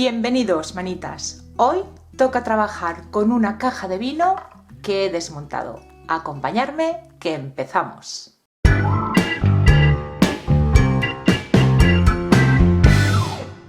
Bienvenidos, manitas. Hoy toca trabajar con una caja de vino que he desmontado. Acompañarme, que empezamos.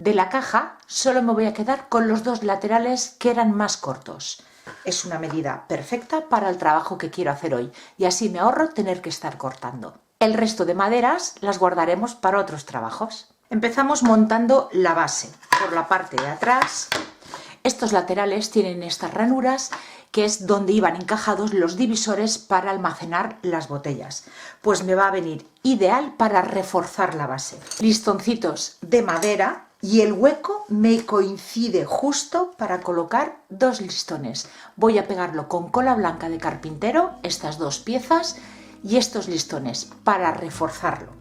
De la caja solo me voy a quedar con los dos laterales que eran más cortos. Es una medida perfecta para el trabajo que quiero hacer hoy y así me ahorro tener que estar cortando. El resto de maderas las guardaremos para otros trabajos. Empezamos montando la base. Por la parte de atrás, estos laterales tienen estas ranuras que es donde iban encajados los divisores para almacenar las botellas. Pues me va a venir ideal para reforzar la base. Listoncitos de madera y el hueco me coincide justo para colocar dos listones. Voy a pegarlo con cola blanca de carpintero, estas dos piezas y estos listones para reforzarlo.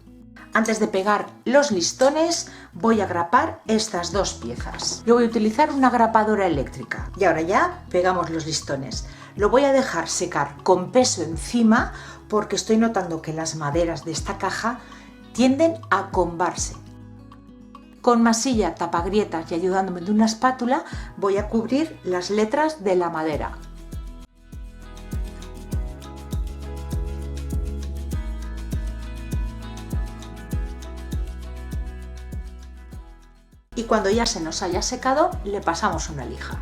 Antes de pegar los listones voy a grapar estas dos piezas. Yo voy a utilizar una grapadora eléctrica. Y ahora ya pegamos los listones. Lo voy a dejar secar con peso encima porque estoy notando que las maderas de esta caja tienden a combarse. Con masilla, tapagrietas y ayudándome de una espátula voy a cubrir las letras de la madera. Y cuando ya se nos haya secado, le pasamos una lija.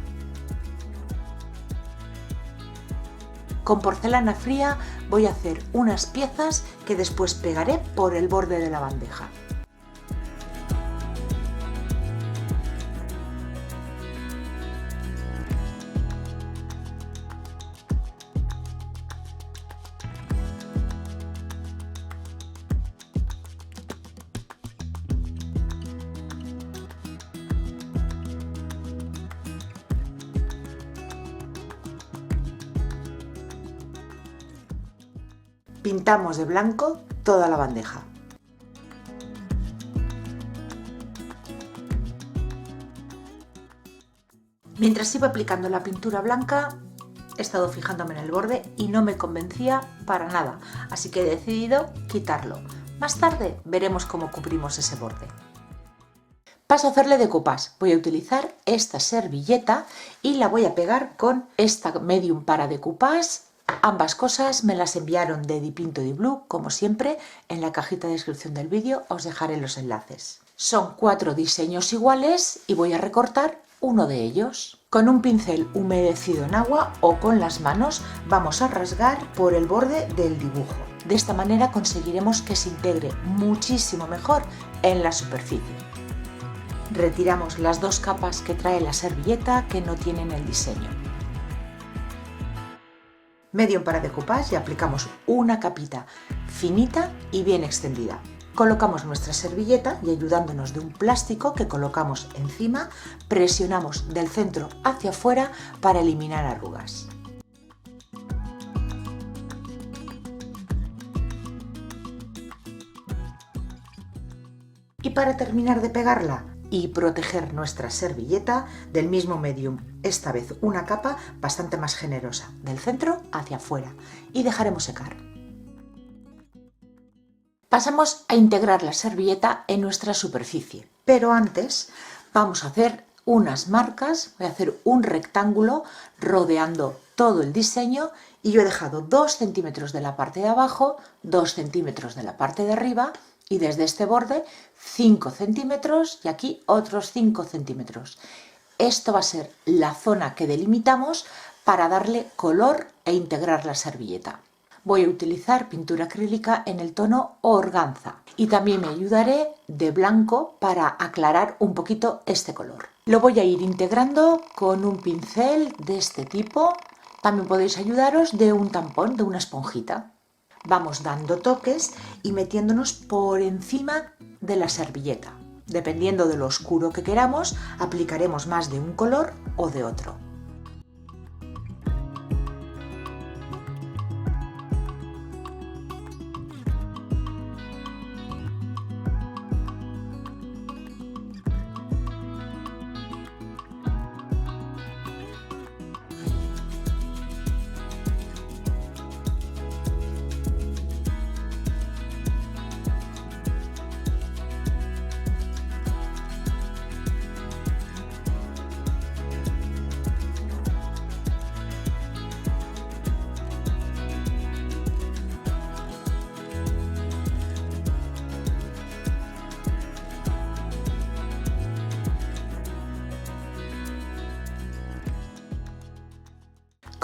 Con porcelana fría voy a hacer unas piezas que después pegaré por el borde de la bandeja. Pintamos de blanco toda la bandeja. Mientras iba aplicando la pintura blanca, he estado fijándome en el borde y no me convencía para nada, así que he decidido quitarlo. Más tarde veremos cómo cubrimos ese borde. Paso a hacerle decoupage. Voy a utilizar esta servilleta y la voy a pegar con esta medium para decoupage. Ambas cosas me las enviaron de Dipinto Di Blu, como siempre. En la cajita de descripción del vídeo os dejaré los enlaces. Son 4 diseños iguales y voy a recortar uno de ellos. Con un pincel humedecido en agua o con las manos vamos a rasgar por el borde del dibujo. De esta manera conseguiremos que se integre muchísimo mejor en la superficie. Retiramos las dos capas que trae la servilleta que no tienen el diseño. Medium para decoupage y aplicamos una capita finita y bien extendida. Colocamos nuestra servilleta y ayudándonos de un plástico que colocamos encima, presionamos del centro hacia afuera para eliminar arrugas. Y para terminar de pegarla y proteger nuestra servilleta, del mismo medium, esta vez una capa bastante más generosa, del centro hacia afuera, y dejaremos secar. Pasamos a integrar la servilleta en nuestra superficie, pero antes vamos a hacer unas marcas. Voy a hacer un rectángulo rodeando todo el diseño y yo he dejado 2 centímetros de la parte de abajo, 2 centímetros de la parte de arriba y desde este borde 5 centímetros y aquí otros 5 centímetros. Esto va a ser la zona que delimitamos para darle color e integrar la servilleta. Voy a utilizar pintura acrílica en el tono organza y también me ayudaré de blanco para aclarar un poquito este color. Lo voy a ir integrando con un pincel de este tipo. También podéis ayudaros de un tampón, de una esponjita. Vamos dando toques y metiéndonos por encima de la servilleta. Dependiendo de lo oscuro que queramos, aplicaremos más de un color o de otro.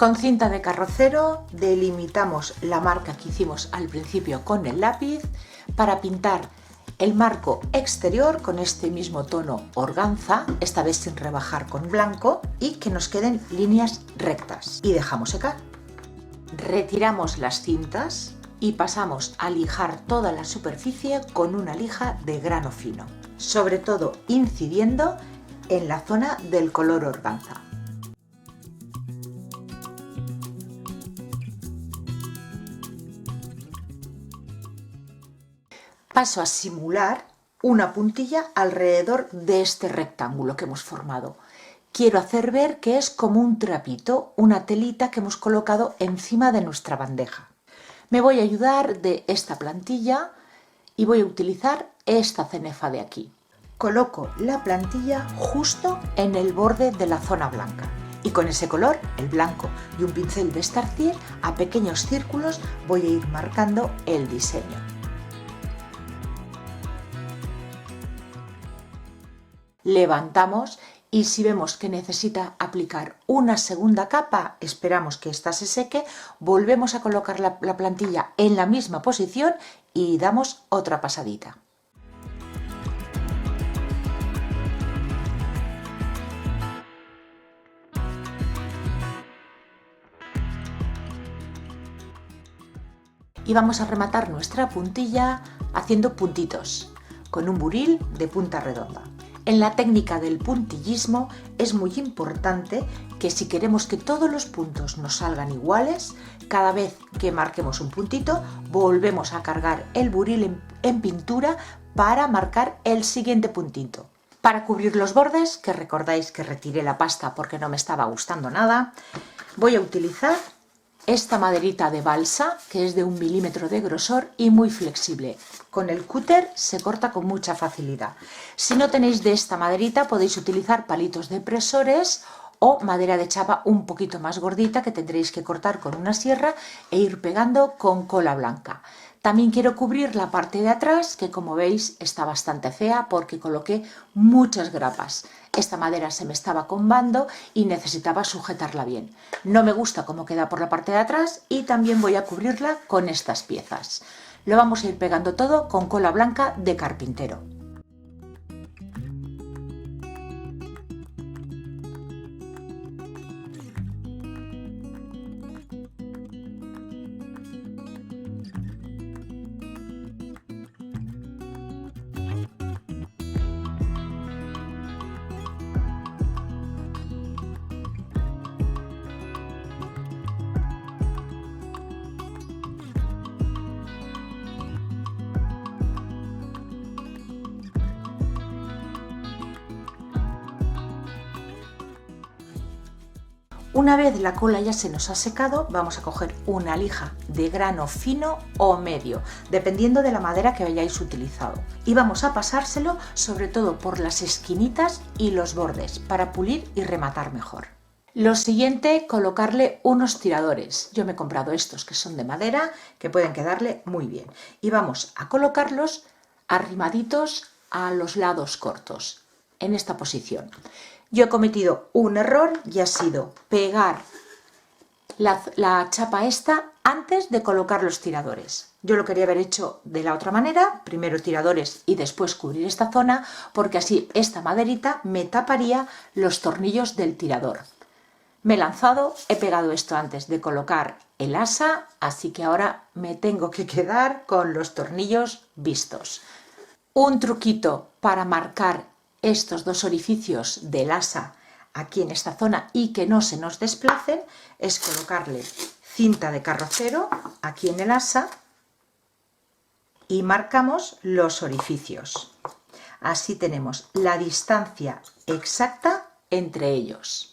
Con cinta de carrocero delimitamos la marca que hicimos al principio con el lápiz para pintar el marco exterior con este mismo tono organza, esta vez sin rebajar con blanco, y que nos queden líneas rectas. Y dejamos secar. Retiramos las cintas y pasamos a lijar toda la superficie con una lija de grano fino, sobre todo incidiendo en la zona del color organza. Paso a simular una puntilla alrededor de este rectángulo que hemos formado. Quiero hacer ver que es como un trapito, una telita que hemos colocado encima de nuestra bandeja. Me voy a ayudar de esta plantilla y voy a utilizar esta cenefa de aquí. Coloco la plantilla justo en el borde de la zona blanca y con ese color, el blanco, y un pincel de estarcir, a pequeños círculos voy a ir marcando el diseño. Levantamos y si vemos que necesita aplicar una segunda capa, esperamos que ésta se seque, volvemos a colocar la plantilla en la misma posición y damos otra pasadita. Y vamos a rematar nuestra puntilla haciendo puntitos con un buril de punta redonda. En la técnica del puntillismo es muy importante que si queremos que todos los puntos nos salgan iguales, cada vez que marquemos un puntito, volvemos a cargar el buril en pintura para marcar el siguiente puntito. Para cubrir los bordes, que recordáis que retiré la pasta porque no me estaba gustando nada, voy a utilizar esta maderita de balsa, que es de 1 milímetro de grosor y muy flexible. Con el cúter se corta con mucha facilidad. Si no tenéis de esta maderita, podéis utilizar palitos depresores o madera de chapa un poquito más gordita que tendréis que cortar con una sierra e ir pegando con cola blanca. También quiero cubrir la parte de atrás, que como veis está bastante fea porque coloqué muchas grapas. Esta madera se me estaba combando y necesitaba sujetarla bien. No me gusta cómo queda por la parte de atrás y también voy a cubrirla con estas piezas. Lo vamos a ir pegando todo con cola blanca de carpintero. Una vez la cola ya se nos ha secado, vamos a coger una lija de grano fino o medio, dependiendo de la madera que hayáis utilizado. Y vamos a pasárselo sobre todo por las esquinitas y los bordes para pulir y rematar mejor. Lo siguiente, colocarle unos tiradores. Yo me he comprado estos que son de madera, que pueden quedarle muy bien. Y vamos a colocarlos arrimaditos a los lados cortos, en esta posición. Yo he cometido un error y ha sido pegar la chapa esta antes de colocar los tiradores. Yo lo quería haber hecho de la otra manera, primero tiradores y después cubrir esta zona, porque así esta maderita me taparía los tornillos del tirador. Me he lanzado, he pegado esto antes de colocar el asa, así que ahora me tengo que quedar con los tornillos vistos. Un truquito para marcar estos dos orificios del asa aquí en esta zona y que no se nos desplacen es colocarle cinta de carrocero aquí en el asa y marcamos los orificios. Así tenemos la distancia exacta entre ellos.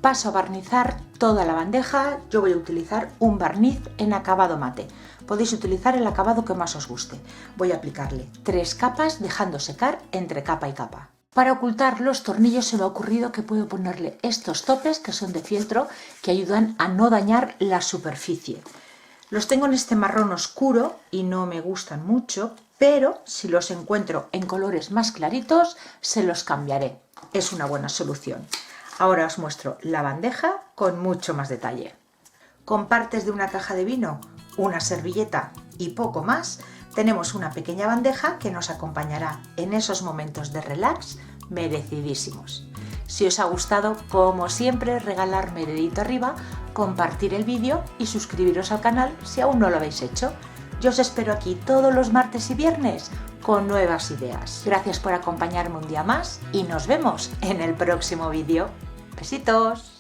Paso a barnizar toda la bandeja yo voy a utilizar un barniz en acabado mate. Podéis utilizar el acabado que más os guste. Voy a aplicarle 3 capas dejando secar entre capa y capa. Para ocultar los tornillos se me ha ocurrido que puedo ponerle estos topes que son de fieltro que ayudan a no dañar la superficie. Los tengo en este marrón oscuro y no me gustan mucho, pero si los encuentro en colores más claritos se los cambiaré. Es una buena solución. Ahora os muestro la bandeja con mucho más detalle. Con partes de una caja de vino, una servilleta y poco más, tenemos una pequeña bandeja que nos acompañará en esos momentos de relax merecidísimos. Si os ha gustado, como siempre, regalarme dedito arriba, compartir el vídeo y suscribiros al canal si aún no lo habéis hecho. Yo os espero aquí todos los martes y viernes con nuevas ideas. Gracias por acompañarme un día más y nos vemos en el próximo vídeo. Besitos.